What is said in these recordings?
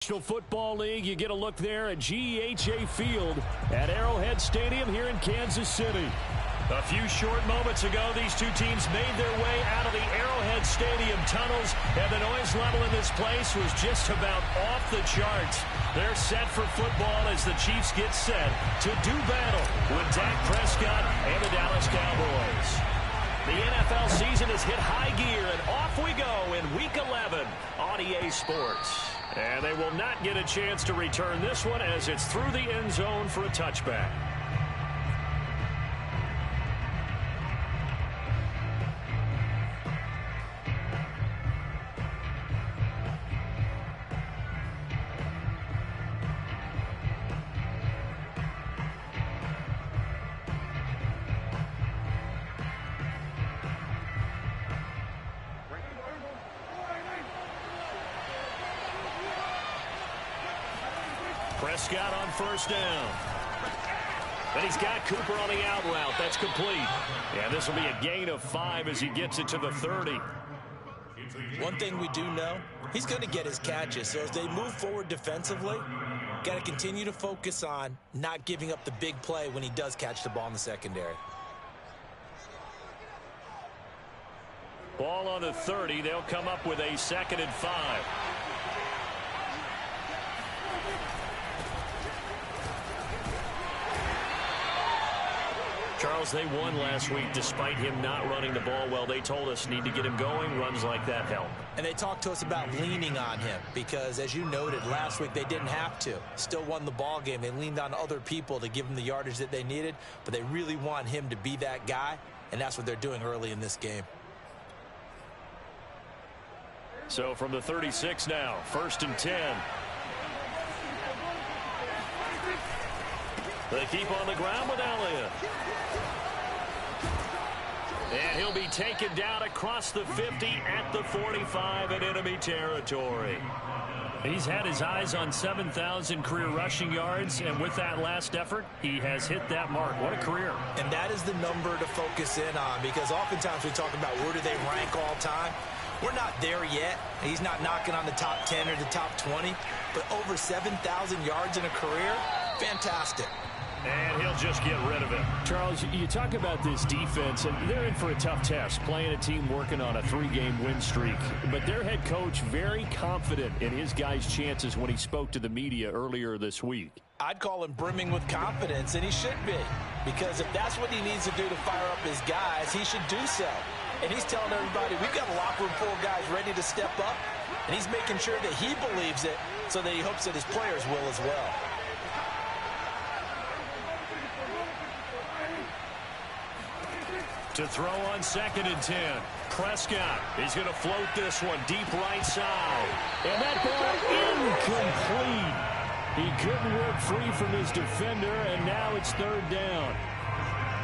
National Football League, you get a look there at GEHA Field at Arrowhead Stadium here in Kansas City. A few short moments ago, these two teams made their way out of the Arrowhead Stadium tunnels, and the noise level in this place was just about off the charts. They're set for football as the Chiefs get set to do battle with Dak Prescott and the Dallas Cowboys. The NFL season has hit high gear, and off we go in Week 11 on EA Sports. And they will not get a chance to return this one as it's through the end zone for a touchback. Prescott on first down. But he's got Cooper on the out route. That's complete. Yeah, this will be a gain of 5 as he gets it to the 30. One thing we do know, he's going to get his catches. So as they move forward defensively, got to continue to focus on not giving up the big play when he does catch the ball in the secondary. Ball on the 30. They'll come up with a 2nd and 5. Charles, they won last week despite him not running the ball well. They told us need to get him going. Runs like that help. And they talked to us about leaning on him because, as you noted, last week they didn't have to. Still won the ball game. They leaned on other people to give them the yardage that they needed, but they really want him to be that guy, and that's what they're doing early in this game. So from the 36 now, 1st and 10. They keep on the ground with Elliott. And he'll be taken down across the 50 at the 45 in enemy territory. He's had his eyes on 7,000 career rushing yards, and with that last effort, he has hit that mark. What a career. And that is the number to focus in on because oftentimes we talk about where do they rank all time. We're not there yet. He's not knocking on the top 10 or the top 20, but over 7,000 yards in a career, fantastic. And he'll just get rid of it. Charles, you talk about this defense, and they're in for a tough test, playing a team working on a 3-game win streak. But their head coach very confident in his guys' chances when he spoke to the media earlier this week. I'd call him brimming with confidence, and he should be. Because if that's what he needs to do to fire up his guys, he should do so. And he's telling everybody, we've got a locker room full of guys ready to step up. And he's making sure that he believes it so that he hopes that his players will as well. To throw on 2nd and 10. Prescott is going to float this one deep right side. And that ball incomplete. He couldn't work free from his defender, and now it's 3rd down.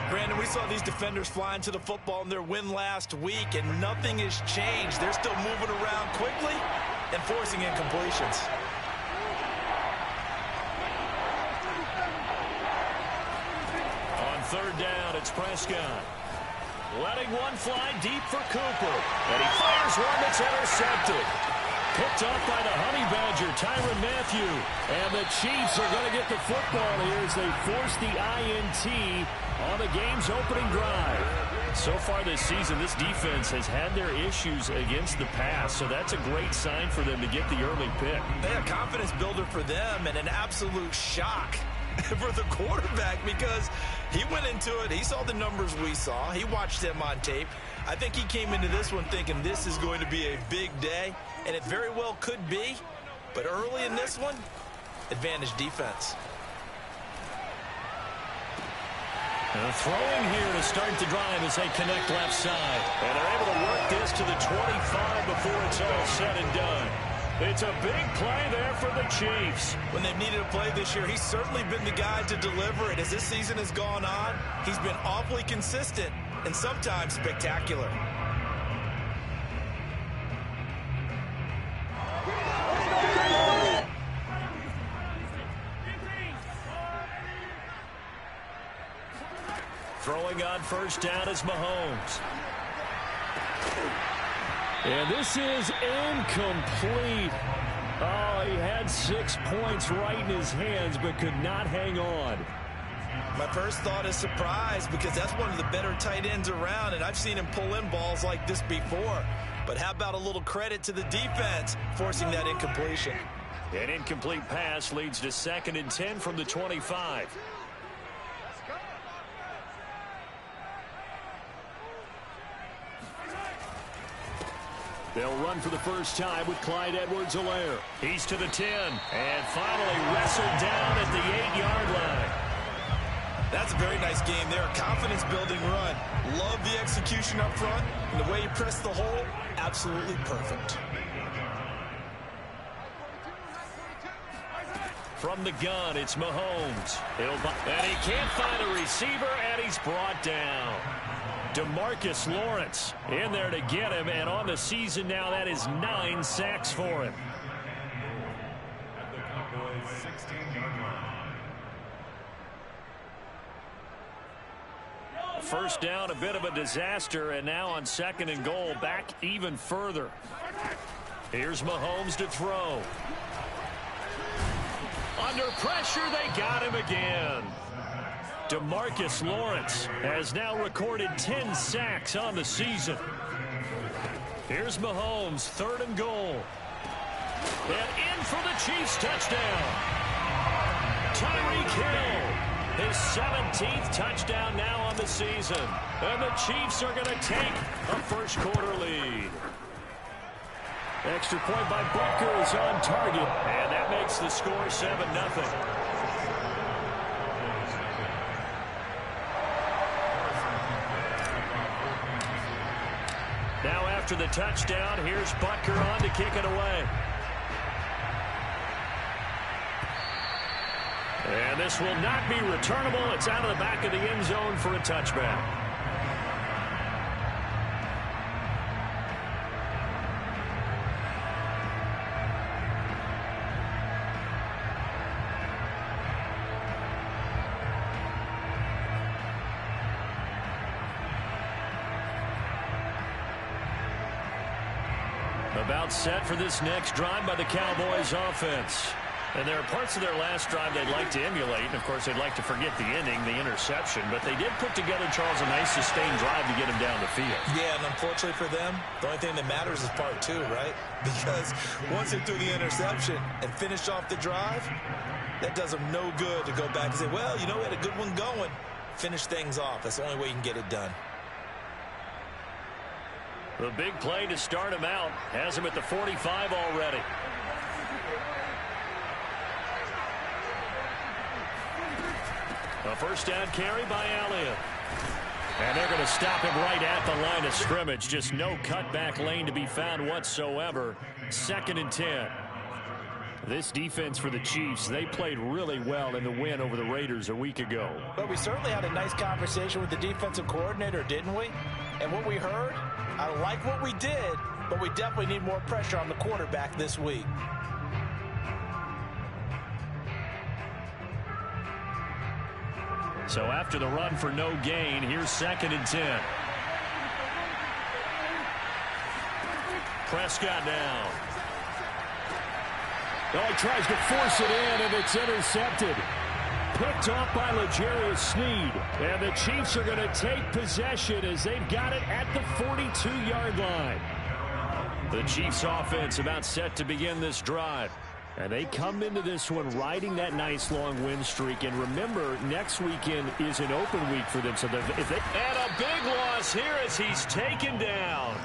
Brandon, we saw these defenders flying to the football in their win last week, and nothing has changed. They're still moving around quickly and forcing incompletions. On 3rd down, it's Prescott. Letting one fly deep for Cooper. And he fires one that's intercepted. Picked up by the Honey Badger, Tyrann Mathieu. And the Chiefs are going to get the football here as they force the INT on the game's opening drive. So far this season, this defense has had their issues against the pass, so that's a great sign for them to get the early pick. Yeah, confidence builder for them and an absolute shock for the quarterback because he went into it. He saw the numbers we saw. He watched them on tape. I think he came into this one thinking this is going to be a big day, and it very well could be. But early in this one, advantage defense. And throwing here to start the drive as they connect left side. And they're able to work this to the 25 before it's all said and done. It's a big play there for the Chiefs. When they've needed a play this year, he's certainly been the guy to deliver it. As this season has gone on, he's been awfully consistent and sometimes spectacular. Throwing on 1st down is Mahomes. And this is incomplete. Oh, he had 6 points right in his hands, but could not hang on. My first thought is surprise, because that's one of the better tight ends around, and I've seen him pull in balls like this before. But how about a little credit to the defense forcing that incompletion? An incomplete pass leads to 2nd and 10 from the 25. They'll run for the first time with Clyde Edwards-Helaire. He's to the 10, and finally wrestled down at the 8-yard line. That's a very nice game there. Confidence-building run. Love the execution up front, and the way he pressed the hole, absolutely perfect. From the gun, it's Mahomes. And he can't find a receiver, and he's brought down. DeMarcus Lawrence in there to get him, and on the season now, that is 9 sacks for him. First down, a bit of a disaster, and now on 2nd and goal, back even further. Here's Mahomes to throw. Under pressure, they got him again. DeMarcus Lawrence has now recorded 10 sacks on the season. Here's Mahomes, 3rd and goal. And in for the Chiefs touchdown. Tyreek Hill, his 17th touchdown now on the season. And the Chiefs are going to take a first-quarter lead. Extra point by Butker is on target, and that makes the score 7-0. Now after the touchdown, here's Butker on to kick it away. And this will not be returnable. It's out of the back of the end zone for a touchback. About set for this next drive by the Cowboys offense. And there are parts of their last drive they'd like to emulate. And, of course, they'd like to forget the ending, the interception. But they did put together, Charles, a nice sustained drive to get him down the field. Yeah, and unfortunately for them, the only thing that matters is part 2, right? Because once they threw the interception and finished off the drive, that does them no good to go back and say, well, you know, we had a good one going. Finish things off. That's the only way you can get it done. The big play to start him out has him at the 45 already. A first down carry by Elliott. And they're going to stop him right at the line of scrimmage. Just no cutback lane to be found whatsoever. 2nd and 10. This defense for the Chiefs, they played really well in the win over the Raiders a week ago. But we certainly had a nice conversation with the defensive coordinator, didn't we? And what we heard, I like what we did, but we definitely need more pressure on the quarterback this week. So after the run for no gain, here's 2nd and 10. Prescott now. Oh, he tries to force it in, and it's intercepted. Picked off by L'Jarius Sneed. And the Chiefs are going to take possession as they've got it at the 42-yard line. The Chiefs offense about set to begin this drive. And they come into this one riding that nice long win streak. And remember, next weekend is an open week for them. So and a big loss here as he's taken down.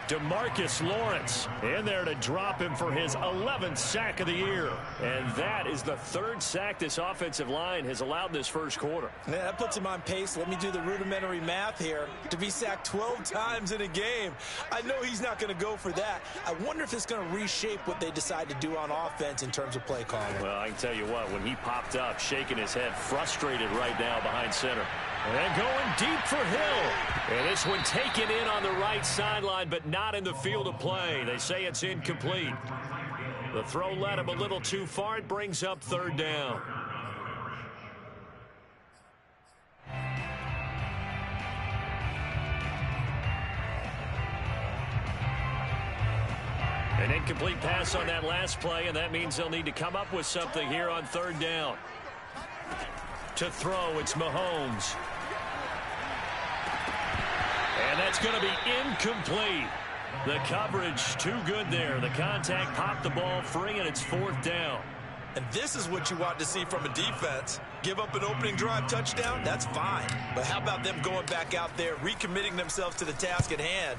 DeMarcus Lawrence in there to drop him for his 11th sack of the year. And that is the 3rd sack this offensive line has allowed this first quarter. Yeah, that puts him on pace. Let me do the rudimentary math here. To be sacked 12 times in a game, I know he's not going to go for that. I wonder if it's going to reshape what they decide to do on offense in terms of play calling. Well, I can tell you what, when he popped up, shaking his head, frustrated right now behind center. And going deep for Hill. And this one taken in on the right sideline, but not in the field of play. They say it's incomplete. The throw led him a little too far. It brings up 3rd down. An incomplete pass on that last play, and that means they'll need to come up with something here on third down. To throw, it's Mahomes. And that's going to be incomplete. The coverage too good there. The contact popped the ball free, and it's fourth down. And this is what you want to see from a defense. Give up an opening drive touchdown, that's fine. But how about them going back out there, recommitting themselves to the task at hand,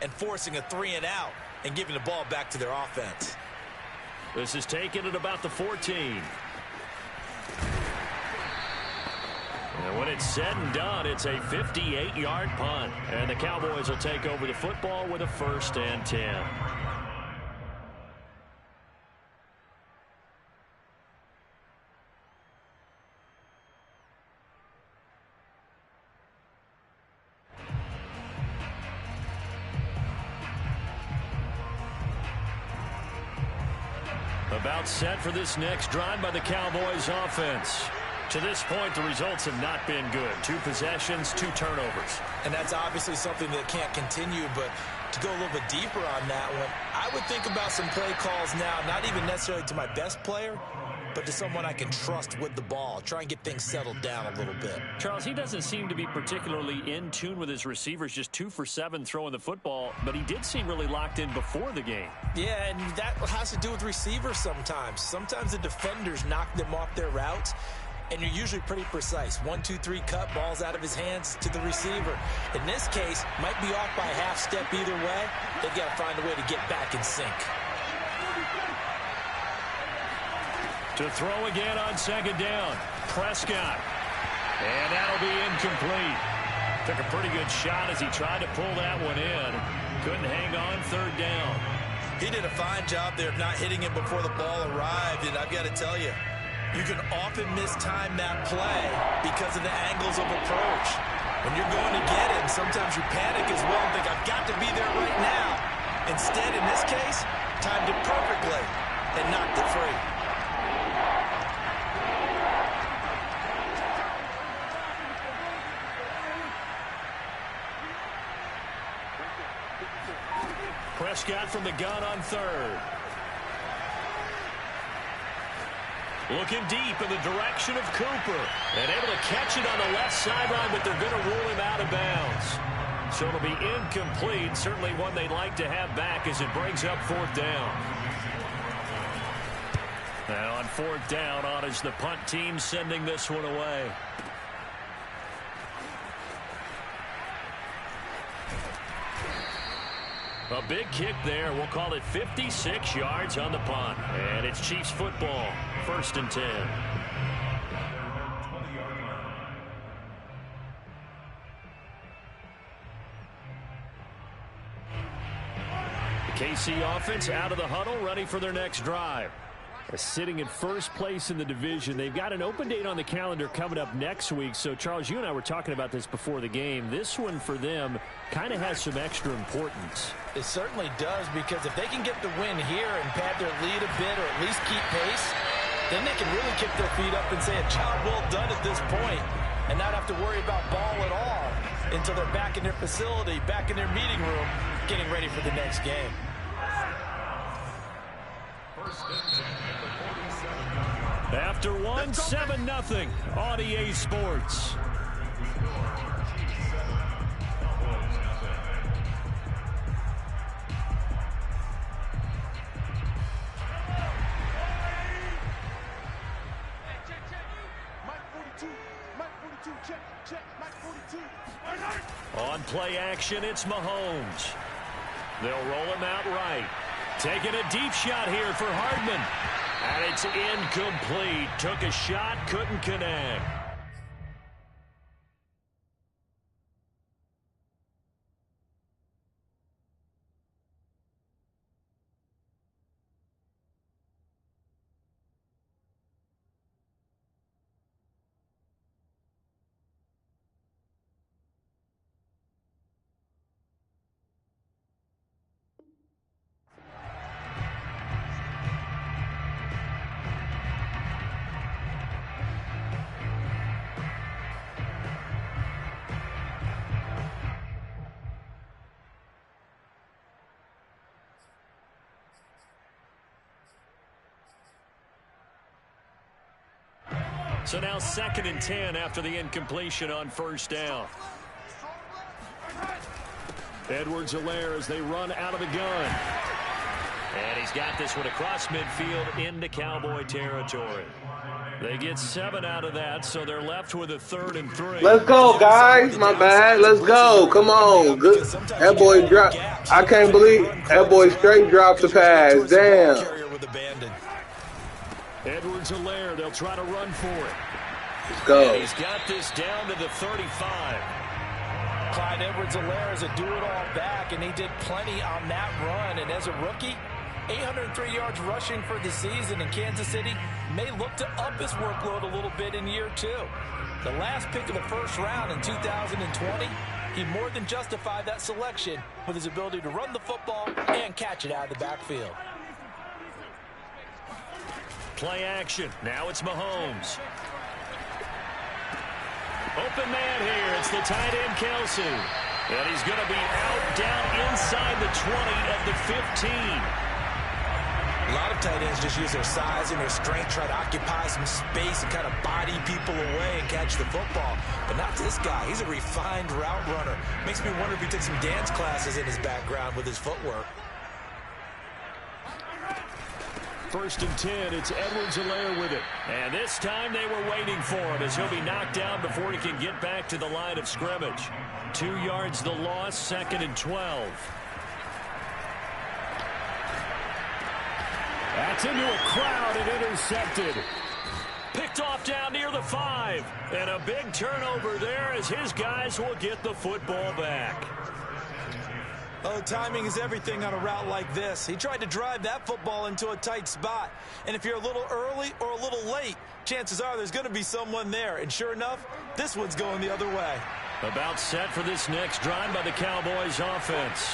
and forcing a 3-and-out and giving the ball back to their offense. This is taken at about the 14. And when it's said and done, it's a 58-yard punt. And the Cowboys will take over the football with a 1st and 10. About set for this next drive by the Cowboys offense. To this point, the results have not been good. 2 possessions, 2 turnovers. And that's obviously something that can't continue, but to go a little bit deeper on that one, I would think about some play calls now, not even necessarily to my best player, but to someone I can trust with the ball. Try and get things settled down a little bit. Charles, he doesn't seem to be particularly in tune with his receivers, just 2 for 7 throwing the football, but he did seem really locked in before the game. Yeah, and that has to do with receivers sometimes. Sometimes the defenders knock them off their routes, and you're usually pretty precise. 1, 2, 3 cut, balls out of his hands to the receiver. In this case, might be off by a half step either way. They've got to find a way to get back in sync. To throw again on 2nd down. Prescott. And that'll be incomplete. Took a pretty good shot as he tried to pull that one in. Couldn't hang on 3rd down. He did a fine job there of not hitting him before the ball arrived, and I've got to tell you, you can often mistime that play because of the angles of approach. When you're going to get him, sometimes you panic as well and think, I've got to be there right now. Instead, in this case, timed it perfectly and knocked it free. Prescott from the gun on 3rd. Looking deep in the direction of Cooper. And able to catch it on the left sideline, but they're going to rule him out of bounds. So it'll be incomplete. Certainly one they'd like to have back as it brings up 4th down. Now on 4th down, on is the punt team sending this one away. A big kick there. We'll call it 56 yards on the punt. And it's Chiefs football. 1st and 10. The KC offense out of the huddle, ready for their next drive. Sitting in 1st place in the division. They've got an open date on the calendar coming up next week. So, Charles, you and I were talking about this before the game. This one for them kind of has some extra importance. It certainly does, because if they can get the win here and pad their lead a bit or at least keep pace, then they can really kick their feet up and say a job well done at this point and not have to worry about ball at all until they're back in their facility, back in their meeting room, getting ready for the next game. After 1, 7-0, on EA Sports. On play action, it's Mahomes. They'll roll him out right. Taking a deep shot here for Hardman. And it's incomplete. Took a shot, couldn't connect. So now 2nd and 10 after the incompletion on first down. Edwards-Helaire as they run out of the gun. And he's got this one across midfield into Cowboy territory. They get 7 out of that, so they're left with a 3rd and 3. Let's go, guys. My bad. Let's go. Come on. Good. That boy dropped. I can't believe that boy straight dropped the pass. Damn. Edwards-Helaire, they'll try to run for it. Let's go. And he's got this down to the 35. Clyde Edwards-Helaire is a do-it-all back, and he did plenty on that run. And as a rookie, 803 yards rushing for the season, in Kansas City may look to up his workload a little bit in year 2. The last pick of the first round in 2020, he more than justified that selection with his ability to run the football and catch it out of the backfield. Play action. Now it's Mahomes. Open man here. It's the tight end, Kelsey. And he's going to be out down inside the 20 at the 15. A lot of tight ends just use their size and their strength, try to occupy some space and kind of body people away and catch the football. But not this guy. He's a refined route runner. Makes me wonder if he took some dance classes in his background with his footwork. 1st and 10, it's Edwards-Helaire with it. And this time they were waiting for him as he'll be knocked down before he can get back to the line of scrimmage. 2 yards the loss, 2nd and 12. That's into a crowd and intercepted. Picked off down near the 5. And a big turnover there as his guys will get the football back. Oh, timing is everything on a route like this. He tried to drive that football into a tight spot. And if you're a little early or a little late, chances are there's going to be someone there. And sure enough, this one's going the other way. About set for this next drive by the Cowboys offense.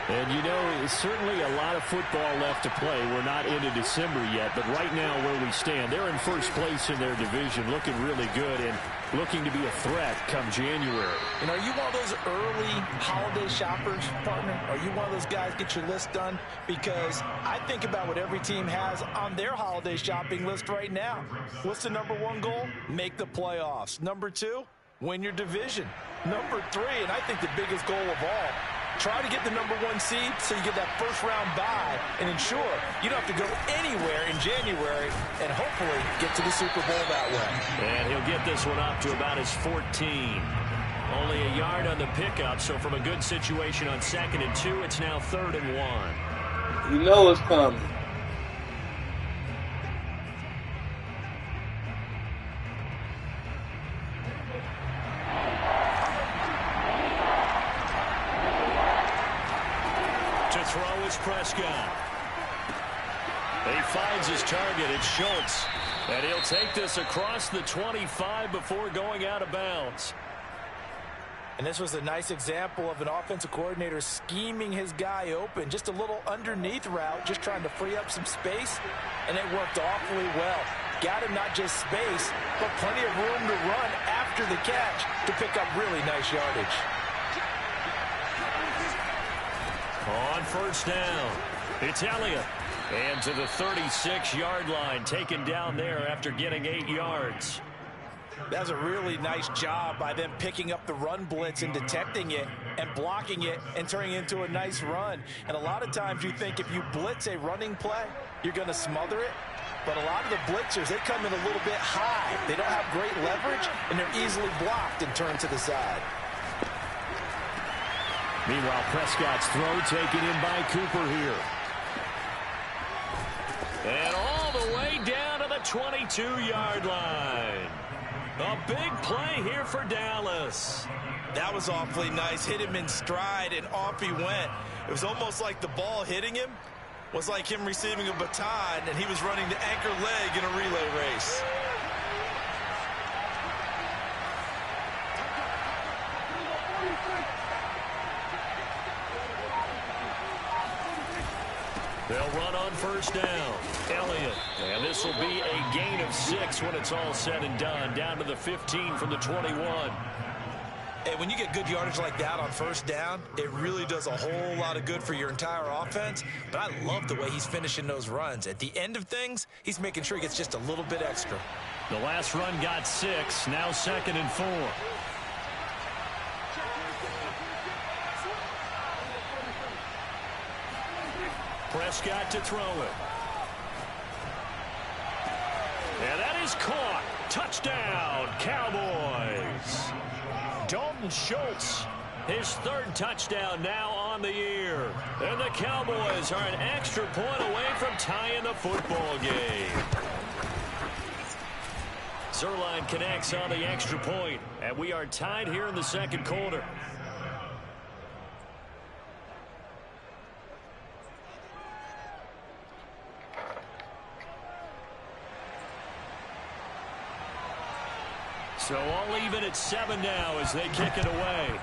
And, you know, certainly a lot of football left to play. We're not into December yet, but right now where we stand, they're in first place in their division, looking really good and looking to be a threat come January. And are you one of those early holiday shoppers, partner? Are you one of those guys get your list done? Because I think about what every team has on their holiday shopping list right now. What's the #1 goal? Make the playoffs. #2, win your division. #3, and I think the biggest goal of all, try to get the #1 seed so you get that first-round bye and ensure you don't have to go anywhere in January and hopefully get to the Super Bowl that way. And he'll get this one up to about his 14. Only a yard on the pickup, so from a good situation on 2nd and 2, it's now 3rd and 1. You know it's coming. Throw is Prescott. He finds his target. It's Schultz. And he'll take this across the 25 before going out of bounds. And this was a nice example of an offensive coordinator scheming his guy open. Just a little underneath route, just trying to free up some space. And it worked awfully well. Got him not just space, but plenty of room to run after the catch to pick up really nice yardage. On first down, it's Elliott. And to the 36-yard line, taken down there after getting 8 yards. That's a really nice job by them picking up the run blitz and detecting it and blocking it and turning it into a nice run. And a lot of times you think if you blitz a running play, you're going to smother it. But a lot of the blitzers, they come in a little bit high. They don't have great leverage, and they're easily blocked and turned to the side. Meanwhile, Prescott's throw taken in by Cooper here. And all the way down to the 22-yard line. A big play here for Dallas. That was awfully nice. Hit him in stride, and off he went. It was almost like the ball hitting him was like him receiving a baton, and he was running the anchor leg in a relay race. They'll run on first down. Elliott. And this will be a gain of 6 when it's all said and done. Down to the 15 from the 21. And when you get good yardage like that on first down, it really does a whole lot of good for your entire offense. But I love the way he's finishing those runs. At the end of things, he's making sure he gets just a little bit extra. The last run got 6. Now 2nd and 4. Prescott to throw it. And that is caught. Touchdown, Cowboys. Dalton Schultz, his 3rd touchdown now on the year. And the Cowboys are an extra point away from tying the football game. Zerline connects on the extra point, and we are tied here in the 2nd quarter. So all even at 7 now as they kick it away.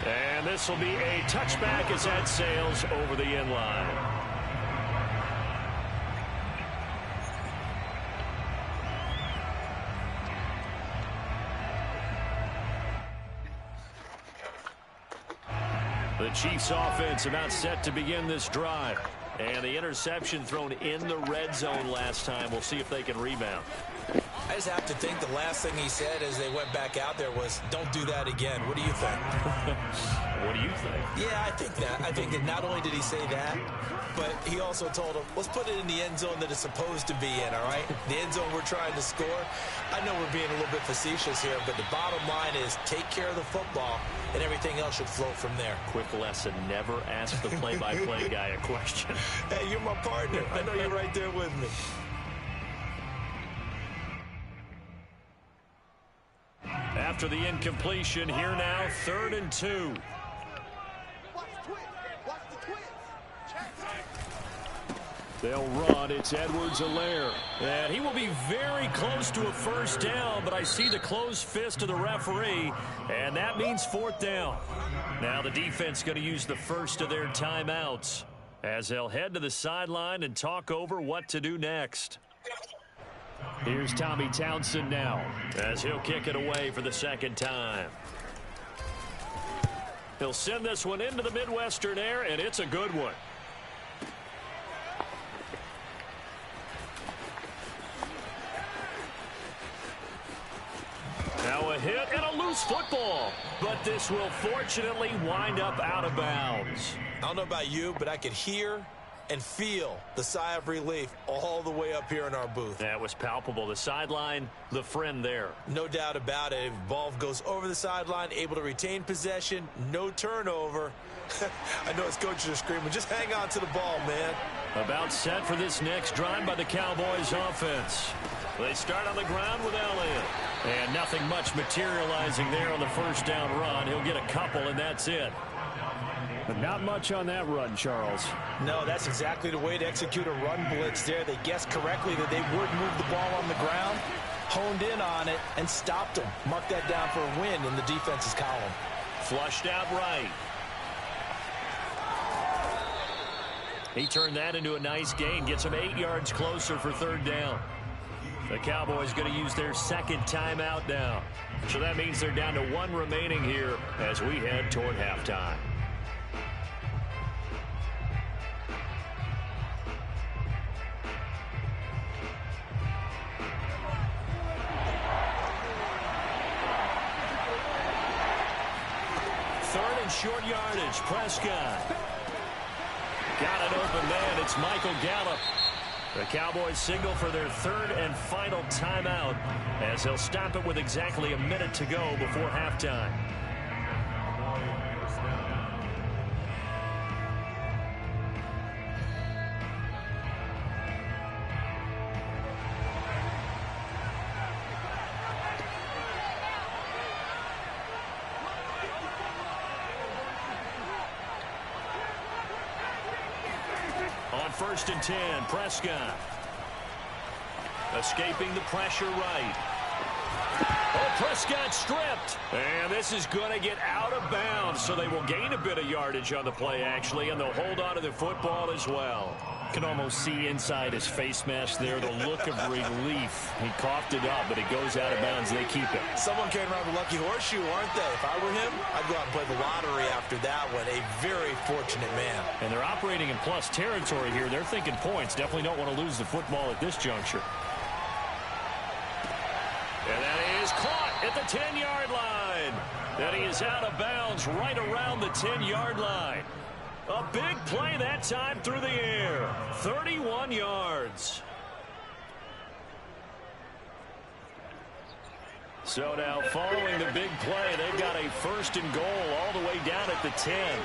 And this will be a touchback as that sails over the end line. The Chiefs offense about set to begin this drive. And the interception thrown in the red zone last time. We'll see if they can rebound. I just have to think the last thing he said as they went back out there was, don't do that again. What do you think? What do you think? Yeah, I think that. I think that not only did he say that, but he also told him, let's put it in the end zone that it's supposed to be in, all right? The end zone we're trying to score. I know we're being a little bit facetious here, but the bottom line is take care of the football, and everything else should flow from there. Quick lesson, never ask the play-by-play guy a question. Hey, you're my partner. I know you're right there with me. After the incompletion, here now, 3rd and 2. They'll run. It's Edwards-Helaire. And he will be very close to a first down, but I see the closed fist of the referee, and that means 4th down. Now the defense going to use the first of their timeouts as they'll head to the sideline and talk over what to do next. Here's Tommy Townsend now as he'll kick it away for the 2nd time. He'll send this one into the Midwestern air, and it's a good one. Now a hit and a loose football, but this will fortunately wind up out of bounds. I don't know about you, but I could hear and feel the sigh of relief all the way up here in our booth. That was palpable. The sideline, the friend there. No doubt about it. If the ball goes over the sideline, able to retain possession, no turnover. I know his coaches are screaming, just hang on to the ball, man. About set for this next drive by the Cowboys offense. They start on the ground with Elliott. And nothing much materializing there on the first down run. He'll get a couple, and that's it. But not much on that run, Charles. No, that's exactly the way to execute a run blitz there. They guessed correctly that they would move the ball on the ground, honed in on it, and stopped them. Mark that down for a win in the defense's column. Flushed out right. He turned that into a nice gain. Gets him 8 yards closer for 3rd down. The Cowboys going to use their 2nd timeout now. So that means they're down to 1 remaining here as we head toward halftime. Third and short yardage. Prescott. Got an open man. It's Michael Gallup. The Cowboys signal for their 3rd and final timeout as they'll stop it with exactly a minute to go before halftime. On 1st and 10, Prescott. Escaping the pressure right. Oh, Prescott stripped. And this is going to get out of bounds, so they will gain a bit of yardage on the play, actually, and they'll hold on to the football as well. Can almost see inside his face mask there the look of relief. He coughed it up, but it goes out of bounds. They keep it. Someone came around with a lucky horseshoe, aren't they? If I were him, I'd go out and play the lottery after that one. A very fortunate man. And they're operating in plus territory here. They're thinking points. Definitely don't want to lose the football at this juncture. And that is caught at the 10-yard line. And he is out of bounds right around the 10-yard line. A big play that time through the air. 31 yards. So now following the big play, they've got a 1st and goal all the way down at the 10.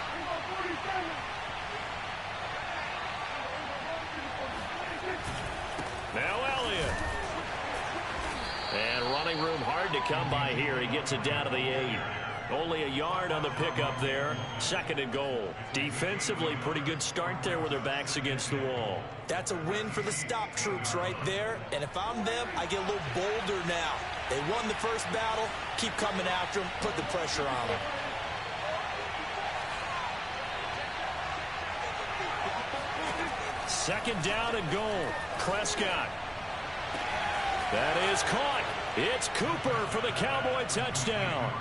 Now Elliott. And running room hard to come by here. He gets it down to the 8. Only a yard on the pickup there. 2nd and goal. Defensively, pretty good start there with their backs against the wall. That's a win for the stop troops right there. And if I'm them, I get a little bolder now. They won the first battle. Keep coming after them. Put the pressure on them. Second down and goal. Prescott. That is caught. It's Cooper for the Cowboy touchdown.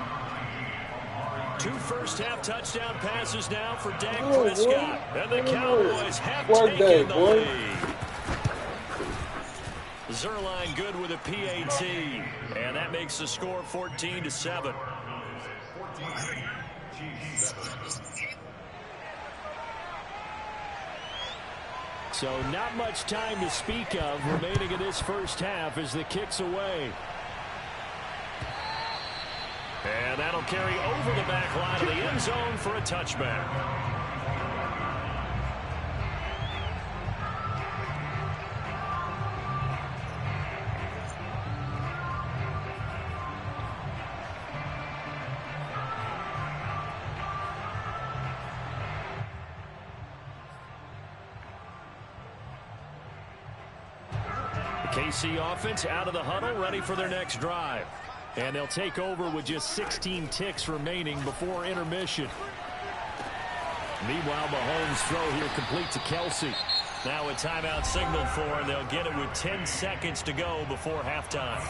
2 first-half touchdown passes now for Dak Prescott. And the Cowboys have taken the lead. Zerline good with a PAT. And that makes the score 14-7. So not much time to speak of remaining in this first half as the kick's away. And that'll carry over the back line of the end zone for a touchback. The KC offense out of the huddle, ready for their next drive. And they'll take over with just 16 ticks remaining before intermission. Meanwhile, Mahomes' throw here complete to Kelsey. Now a timeout signaled for, and they'll get it with 10 seconds to go before halftime.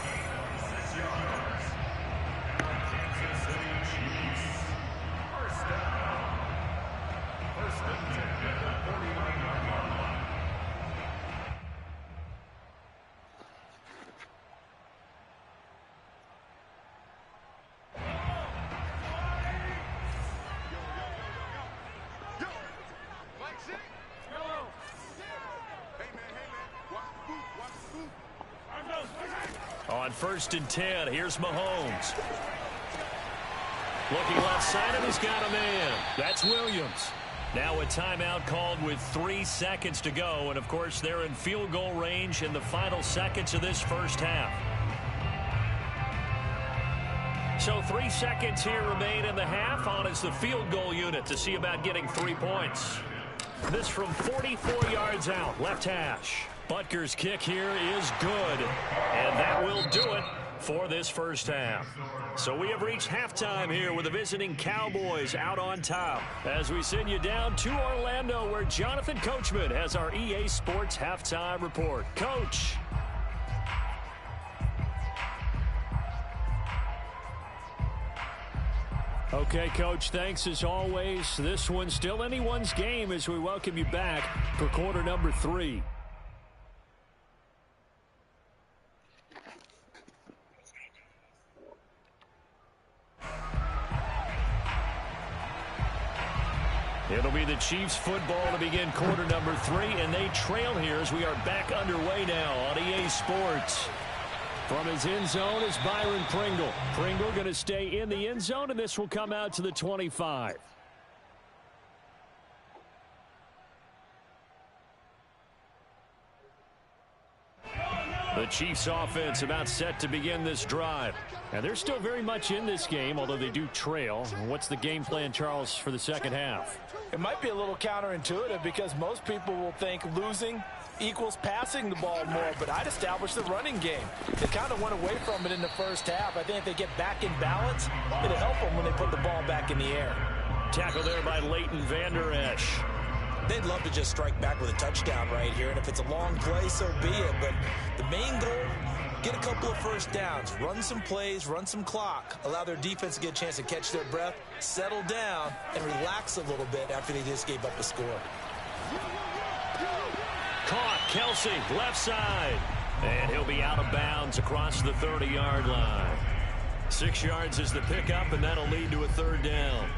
On 1st and 10, here's Mahomes. Looking left side, and he's got a man. That's Williams. Now a timeout called with 3 seconds to go. And, of course, they're in field goal range in the final seconds of this first half. So 3 seconds here remain in the half. On is the field goal unit to see about getting 3 points. This from 44 yards out, left hash. Butker's kick here is good, and that will do it for this first half. So we have reached halftime here with the visiting Cowboys out on top as we send you down to Orlando where Jonathan Coachman has our EA Sports halftime report. Coach. Okay, Coach, thanks as always. This one's still anyone's game as we welcome you back for quarter number 3. It'll be the Chiefs football to begin quarter number 3, and they trail here as we are back underway now on EA Sports. From his end zone is Byron Pringle. Pringle going to stay in the end zone, and this will come out to the 25. The Chiefs offense about set to begin this drive. And they're still very much in this game, although they do trail. What's the game plan, Charles, for the second half? It might be a little counterintuitive because most people will think losing equals passing the ball more, but I'd establish the running game. They kind of went away from it in the first half. I think if they get back in balance, it'll help them when they put the ball back in the air. Tackle there by Leighton Vander Esch. They'd love to just strike back with a touchdown right here, and if it's a long play, so be it. But the main goal, get a couple of first downs, run some plays, run some clock, allow their defense to get a chance to catch their breath, settle down, and relax a little bit after they just gave up a score. Caught, Kelsey, left side. And he'll be out of bounds across the 30-yard line. 6 yards is the pickup, and that'll lead to a third down.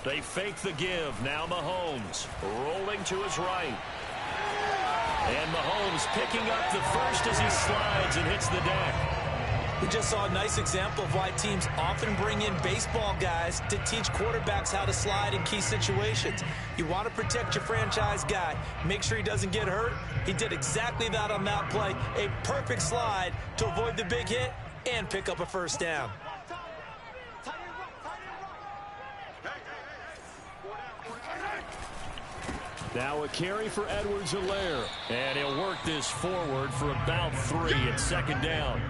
They fake the give. Now Mahomes rolling to his right. And Mahomes picking up the first as he slides and hits the deck. We just saw a nice example of why teams often bring in baseball guys to teach quarterbacks how to slide in key situations. You want to protect your franchise guy. Make sure he doesn't get hurt. He did exactly that on that play. A perfect slide to avoid the big hit and pick up a first down. Now a carry for Edwards-Helaire. And he'll work this forward for about 3 at second down.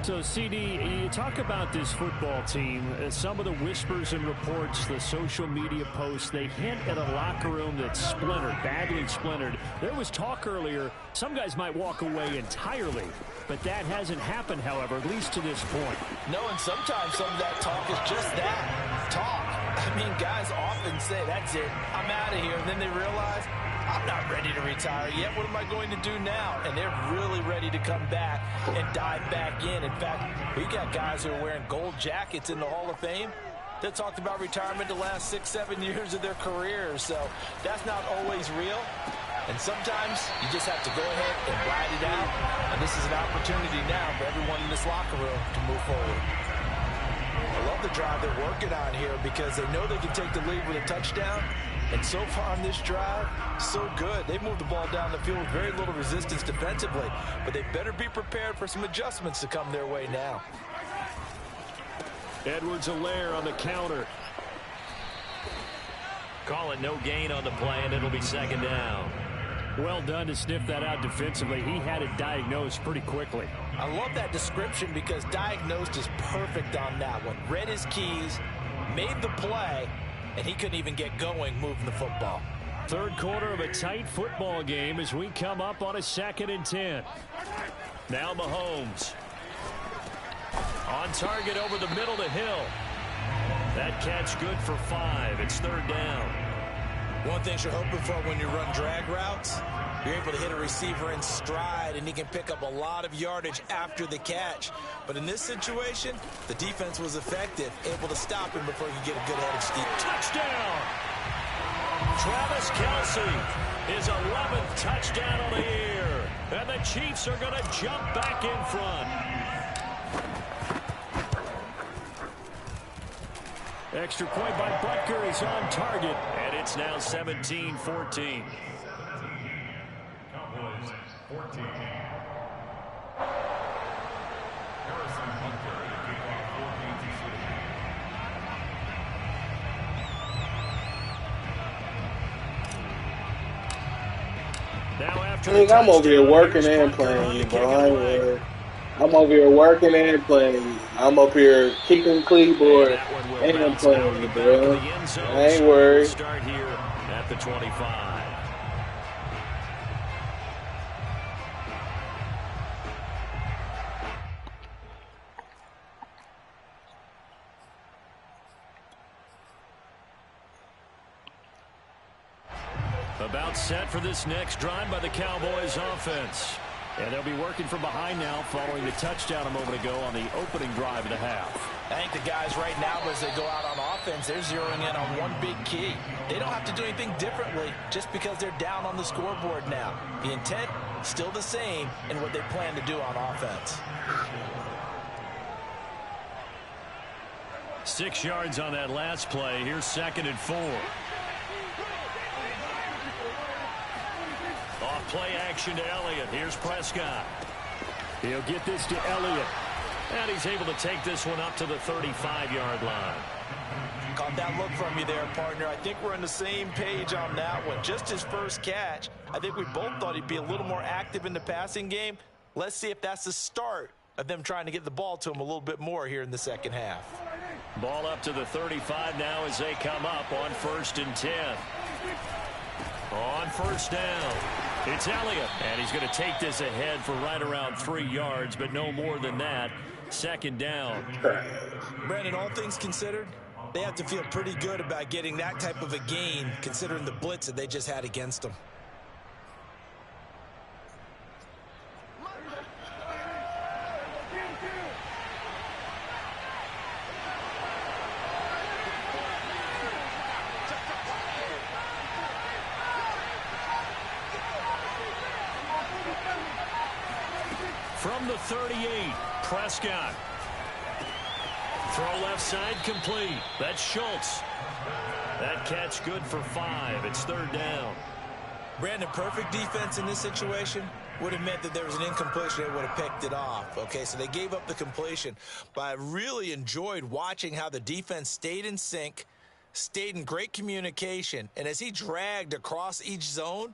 So, CD, you talk about this football team. Some of the whispers and reports, the social media posts, they hint at a locker room that's splintered, badly splintered. There was talk earlier, some guys might walk away entirely. But that hasn't happened, however, at least to this point. No, and sometimes some of that talk is just that, talk. I mean, guys often say, that's it, I'm out of here. And then they realize, I'm not ready to retire yet. What am I going to do now? And they're really ready to come back and dive back in. In fact, we got guys who are wearing gold jackets in the Hall of Fame that talked about retirement the last 6-7 years of their careers. So that's not always real. And sometimes you just have to go ahead and ride it out. And this is an opportunity now for everyone in this locker room to move forward. I love the drive they're working on here because they know they can take the lead with a touchdown. And so far on this drive, so good. They moved the ball down the field with very little resistance defensively. But they better be prepared for some adjustments to come their way now. Edwards-Helaire on the counter. Call it no gain on the play, and it'll be second down. Well done to sniff that out defensively. He had it diagnosed pretty quickly. I love that description because diagnosed is perfect on that one. Read his keys, made the play, and he couldn't even get going moving the football. Third quarter of a tight football game as we come up on a 2nd and 10. Now Mahomes. On target over the middle to Hill. That catch good for 5. It's third down. One thing you're hoping for when you run drag routes, you're able to hit a receiver in stride, and he can pick up a lot of yardage after the catch. But in this situation, the defense was effective, able to stop him before he could get a good head of steam. Touchdown! Travis Kelce, his 11th touchdown of the year. And the Chiefs are going to jump back in front. Extra point by Butker is on target, and it's now 17-14. Cowboys 14. Harrison Butker to kick off 14-2. Now after I'm over here working and playing, bro. I'm over here working and playing. I'm up here kicking keyboard and playing, bro. I ain't worried. Start here at the 25. About set for this next drive by the Cowboys offense. And they'll be working from behind now following the touchdown a moment ago on the opening drive of the half. I think the guys right now, as they go out on offense, they're zeroing in on one big key. They don't have to do anything differently just because they're down on the scoreboard now. The intent, still the same in what they plan to do on offense. 6 yards on that last play. Here's 2nd and 4. Off play action to Elliott. Here's Prescott. He'll get this to Elliott. And he's able to take this one up to the 35-yard line. Caught that look from you there, partner. I think we're on the same page on that one. Just his first catch. I think we both thought he'd be a little more active in the passing game. Let's see if that's the start of them trying to get the ball to him a little bit more here in the second half. Ball up to the 35 now as they come up on 1st and 10. On 1st down, it's Elliott. And he's going to take this ahead for right around 3 yards, but no more than that. 2nd down. Brandon, all things considered, they have to feel pretty good about getting that type of a gain considering the blitz that they just had against them. From the 38, Prescott. Throw left side complete. That's Schultz. That catch good for 5. It's 3rd down. Brandon, perfect defense in this situation would have meant that there was an incompletion. They would have picked it off. Okay, so they gave up the completion. But I really enjoyed watching how the defense stayed in sync, stayed in great communication. And as he dragged across each zone,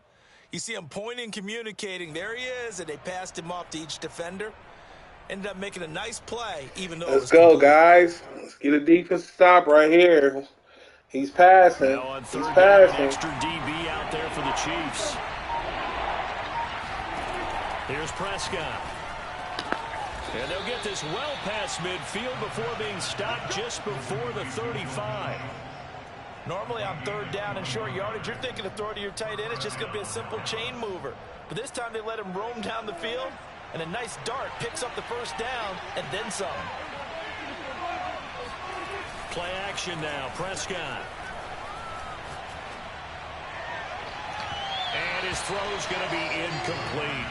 you see him pointing, communicating. There he is, and they passed him off to each defender. Ended up making a nice play, even though Let's go, guys. Let's get a defense stop right here. He's passing. Now on 3rd He's down, passing. extra DB out there for the Chiefs. Here's Prescott. And they'll get this well past midfield before being stopped just before the 35. Normally on 3rd down and short yardage, you're thinking of throw to your tight end. It's just going to be a simple chain mover. But this time they let him roam down the field, and a nice dart picks up the 1st down and then some. Play action now, Prescott. And his throw's going to be incomplete.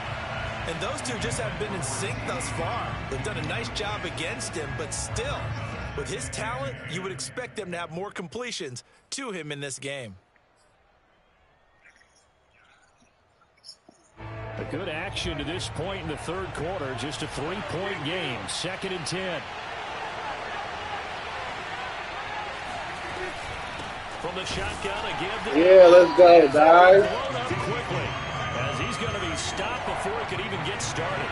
And those two just haven't been in sync thus far. They've done a nice job against him, but still, with his talent, you would expect them to have more completions to him in this game. A good action to this point in the 3rd quarter. Just a 3-point game. 2nd and 10. From the shotgun again. Yeah, let's go, guys. Blown up quickly as he's going to be stopped before he could even get started.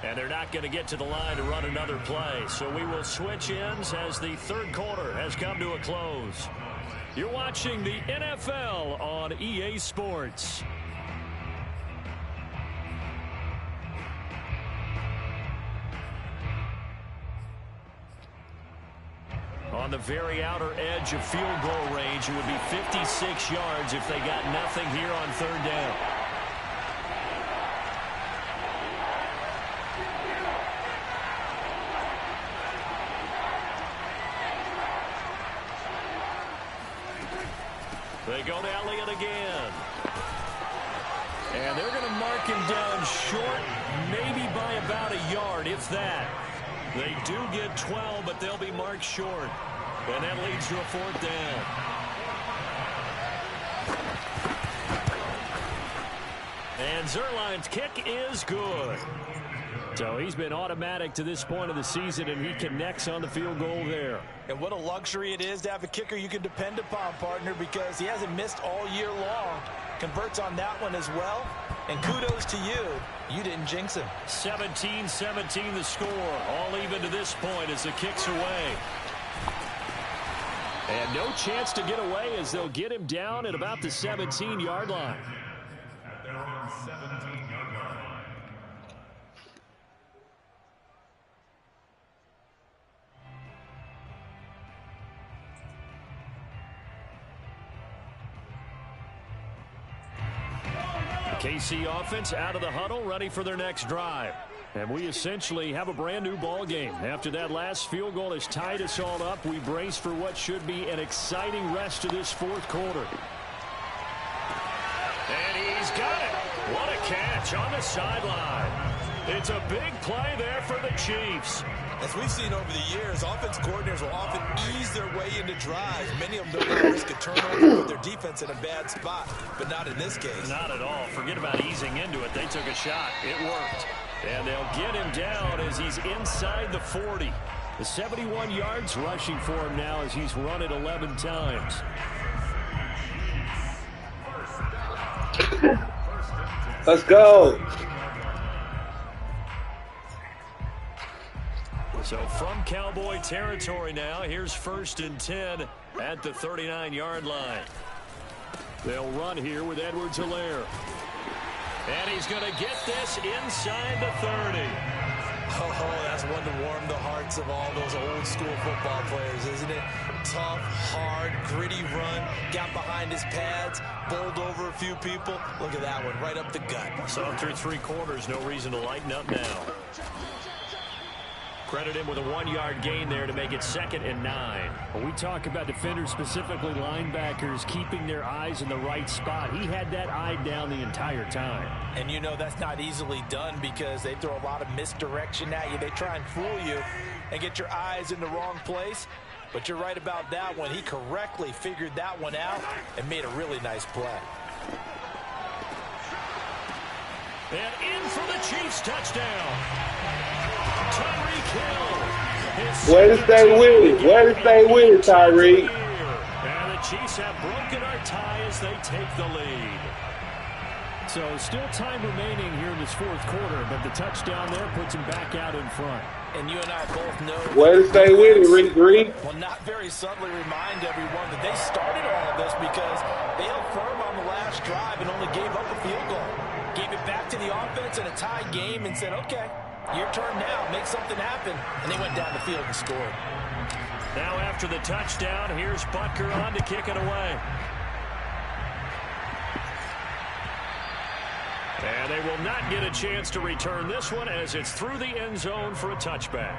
And they're not going to get to the line to run another play. So we will switch ends as the 3rd quarter has come to a close. You're watching the NFL on EA Sports. On the very outer edge of field goal range, it would be 56 yards if they got nothing here on 3rd down. They go to Elliott again. And they're going to mark him down short, maybe by about a yard, if that. They do get 12, but they'll be marked short. And that leads to a 4th down. And Zerline's kick is good. So he's been automatic to this point of the season, and he connects on the field goal there. And what a luxury it is to have a kicker you can depend upon, partner, because he hasn't missed all year long. Converts on that one as well. And kudos to you. You didn't jinx him. 17-17 the score. All even to this point as the kick's away. And no chance to get away as they'll get him down at about the 17-yard line. At their own 17-yard line. KC offense out of the huddle, ready for their next drive. And we essentially have a brand new ball game. After that last field goal has tied us all up, we brace for what should be an exciting rest of this fourth quarter. And he's got it. What a catch on the sideline. It's a big play there for the Chiefs. As we've seen over the years, offense coordinators will often ease their way into drives. Many of them don't want to risk a turnover and put their defense in a bad spot, but not in this case. Not at all. Forget about easing into it. They took a shot. It worked. And they'll get him down as he's inside the 40. The 71 yards rushing for him now as he's run it 11 times. Let's go. So from Cowboy territory now, here's 1st and 10 at the 39-yard line. They'll run here with Edwards-Helaire. And he's going to get this inside the 30. Oh, that's one to warm the hearts of all those old school football players, isn't it? Tough, hard, gritty run, got behind his pads, bowled over a few people. Look at that one, right up the gut. So through 3 quarters, no reason to lighten up now. Credit him with a 1-yard gain there to make it 2nd and 9. When we talk about defenders, specifically linebackers, keeping their eyes in the right spot, he had that eye down the entire time. And you know that's not easily done because they throw a lot of misdirection at you. They try and fool you and get your eyes in the wrong place. But you're right about that one. He correctly figured that one out and made a really nice play. And in for the Chiefs touchdown. Tyreek Hill. Way to stay with it. Way to stay with it, Tyreek. And the Chiefs have broken our tie as they take the lead. So still time remaining here in this fourth quarter, but the touchdown there puts him back out in front. And you and I both know. Way to stay with it, Rick Green. Well, not very subtly remind everyone that they started all of this because they held firm on the last drive and only gave up a field goal. Gave it back to the offense in a tied game and said, okay, your turn now, make something happen. And they went down the field and scored. Now after the touchdown, here's Butker on to kick it away. And they will not get a chance to return this one as it's through the end zone for a touchback.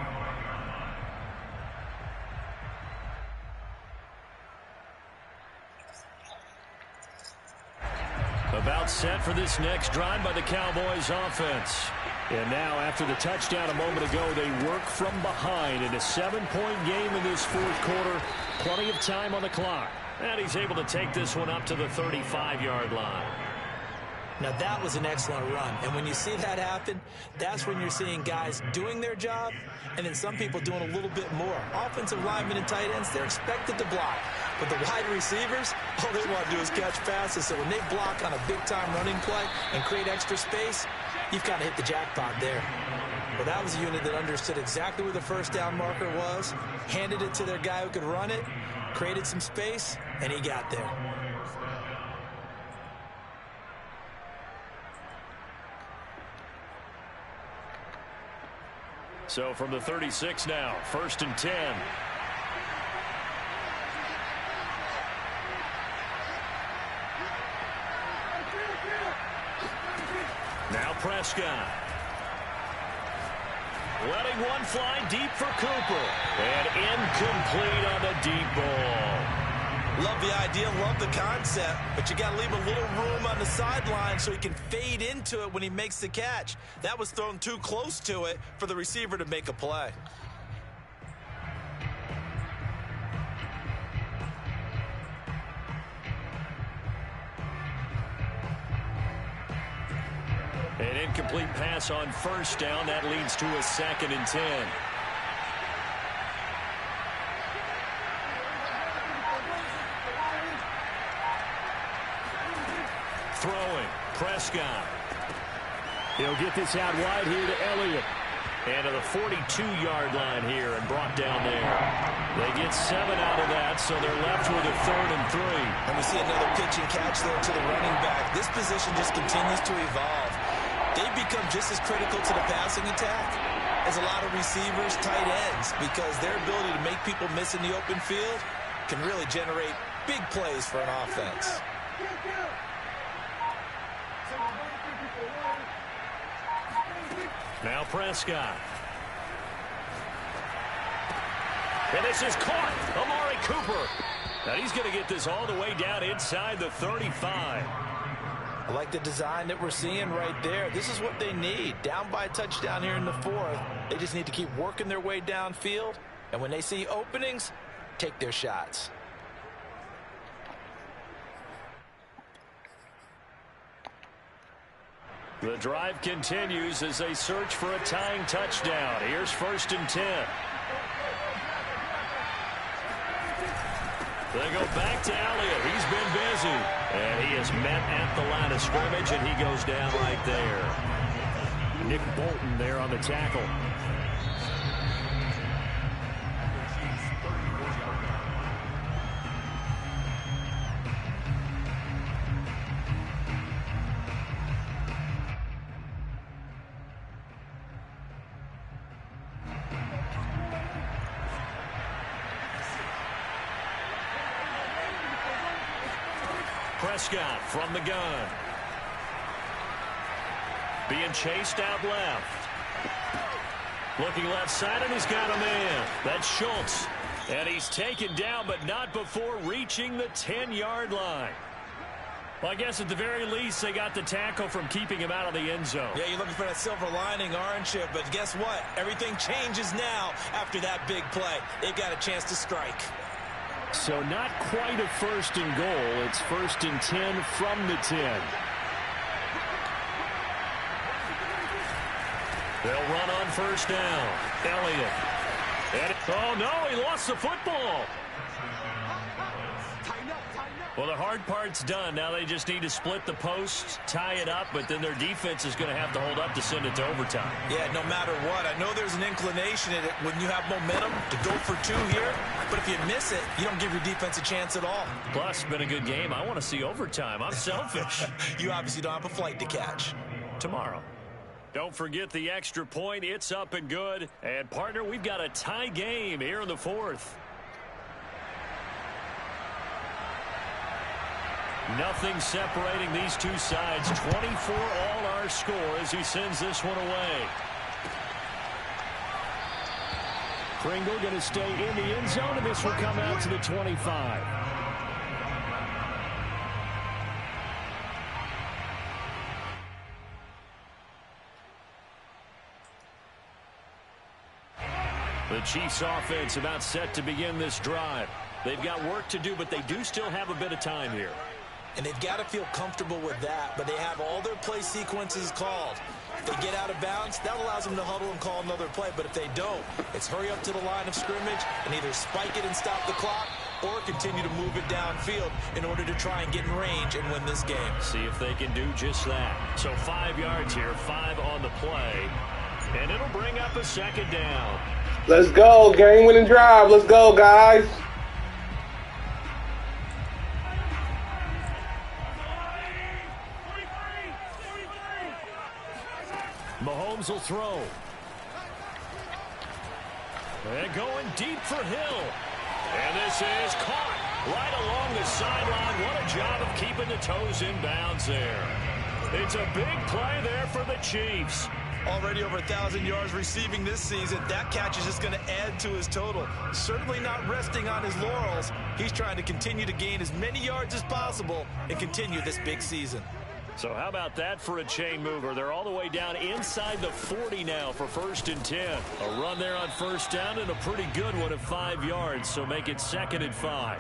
About set for this next drive by the Cowboys offense. And now after the touchdown a moment ago, they work from behind in a 7-point game in this fourth quarter. Plenty of time on the clock. And he's able to take this one up to the 35-yard line. Now that was an excellent run. And when you see that happen, that's when you're seeing guys doing their job and then some people doing a little bit more. Offensive linemen and tight ends, they're expected to block. But the wide receivers, all they want to do is catch passes. So when they block on a big-time running play and create extra space, you've kind of hit the jackpot there. Well, that was a unit that understood exactly where the first down marker was, handed it to their guy who could run it, created some space, and he got there. So from the 36 now, 1st and 10. Now Prescott. Letting one fly deep for Cooper. And incomplete on the deep ball. Love the idea, love the concept, but you got to leave a little room on the sideline so he can fade into it when he makes the catch. That was thrown too close to it for the receiver to make a play. An incomplete pass on first down. That leads to a 2nd and 10. Throwing, Prescott. He'll get this out wide here to Elliott. And to the 42-yard line here and brought down there. They get 7 out of that, so they're left with a 3rd and 3. And we see another pitch and catch there to the running back. This position just continues to evolve. They've become just as critical to the passing attack as a lot of receivers, tight ends, because their ability to make people miss in the open field can really generate big plays for an offense. Now Prescott. And this is caught. Amari Cooper. Now he's going to get this all the way down inside the 35. I like the design that we're seeing right there. This is what they need. Down by a touchdown here in the 4th. They just need to keep working their way downfield. And when they see openings, take their shots. The drive continues as they search for a tying touchdown. Here's 1st and 10. They go back to Elliott. He's been busy. And he is met at the line of scrimmage, and he goes down right there. Nick Bolton there on the tackle. Prescott from the gun. Being chased out left. Looking left side, and he's got a man. That's Schultz. And he's taken down, but not before reaching the 10-yard line. Well, I guess at the very least, they got the tackle from keeping him out of the end zone. Yeah, you're looking for that silver lining, aren't you? But guess what? Everything changes now after that big play. They've got a chance to strike. So not quite a 1st and goal. It's 1st and 10 from the 10. They'll run on 1st down. Elliott. Oh, no, he lost the football. Well, the hard part's done. Now they just need to split the posts, tie it up, but then their defense is going to have to hold up to send it to overtime. Yeah, no matter what. I know there's an inclination in it when you have momentum to go for 2 here, but if you miss it, you don't give your defense a chance at all. Plus, it's been a good game. I want to see overtime. I'm selfish. You obviously don't have a flight to catch. Tomorrow. Don't forget the extra point. It's up and good. And, partner, we've got a tie game here in the 4th. Nothing separating these two sides. 24 all our score as he sends this one away. Pringle going to stay in the end zone, and this will come out to the 25. The Chiefs offense about set to begin this drive. They've got work to do, but they do still have a bit of time here. And they've got to feel comfortable with that, but they have all their play sequences called. If they get out of bounds, that allows them to huddle and call another play. But if they don't, it's hurry up to the line of scrimmage and either spike it and stop the clock or continue to move it downfield in order to try and get in range and win this game. See if they can do just that. So 5 yards here, 5 on the play. And it'll bring up a 2nd down. Let's go. Game-winning drive. Let's go, guys. Mahomes will throw. And going deep for Hill. And this is caught right along the sideline. What a job of keeping the toes in bounds there. It's a big play there for the Chiefs. Already over 1,000 yards receiving this season. That catch is just going to add to his total. Certainly not resting on his laurels. He's trying to continue to gain as many yards as possible and continue this big season. So how about that for a chain mover? They're all the way down inside the 40 now for 1st and 10. A run there on 1st down and a pretty good one at 5 yards, so make it 2nd and 5.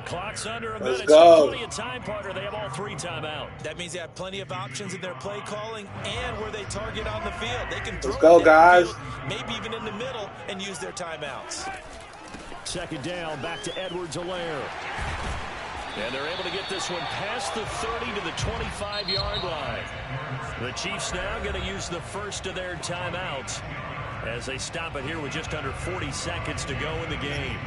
Clock's under a minute. Let's go. Plenty of time, partner. They have all 3 timeout. That means they have plenty of options in their play calling and where they target on the field. They can throw Let's go, it guys. downfield, maybe even in the middle, and use their timeouts. 2nd down, back to Edwards-Helaire. And they're able to get this one past the 30 to the 25-yard line. The Chiefs now going to use the first of their timeouts. as they stop it here with just under 40 seconds to go in the game.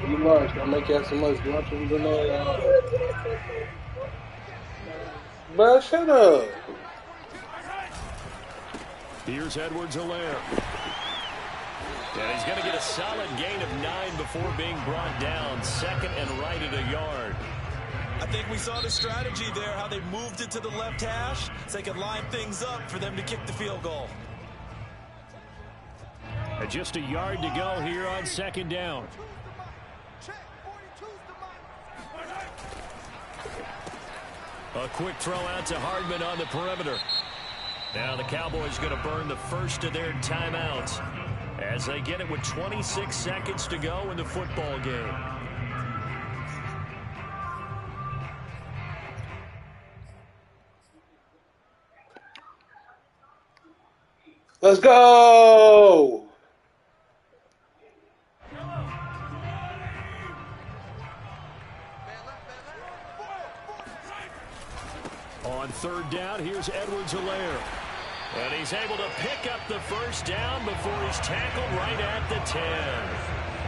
You lunch. I'll make you some much lunch and banana. Bro, shut up. Here's Edwards-Helaire. And he's going to get a solid gain of 9 before being brought down. Second and right at a yard. I think we saw the strategy there, how they moved it to the left hash so they could line things up for them to kick the field goal. And just a yard to go here on second down. A quick throw out to Hardman on the perimeter. Now the Cowboys going to burn the first of their timeouts as they get it with 26 seconds to go in the football game. Let's go! On third down, here's Edwards-Helaire. And he's able to pick up the first down before he's tackled right at the 10.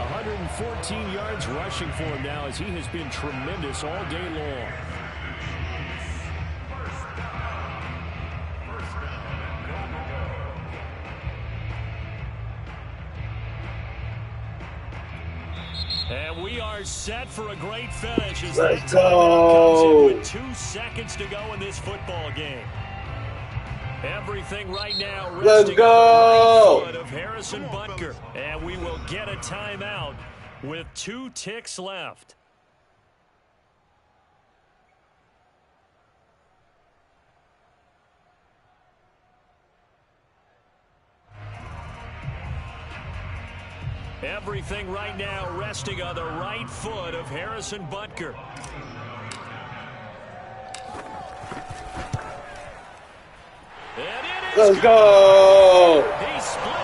114 yards rushing for him now as he has been tremendous all day long. And we are set for a great finish as that timeout comes in with 2 seconds to go in this football game. Everything right now resting on the right foot of Harrison Butker. And we will get a timeout with 2 ticks left. Everything right now resting on the right foot of Harrison Butker. Let's go!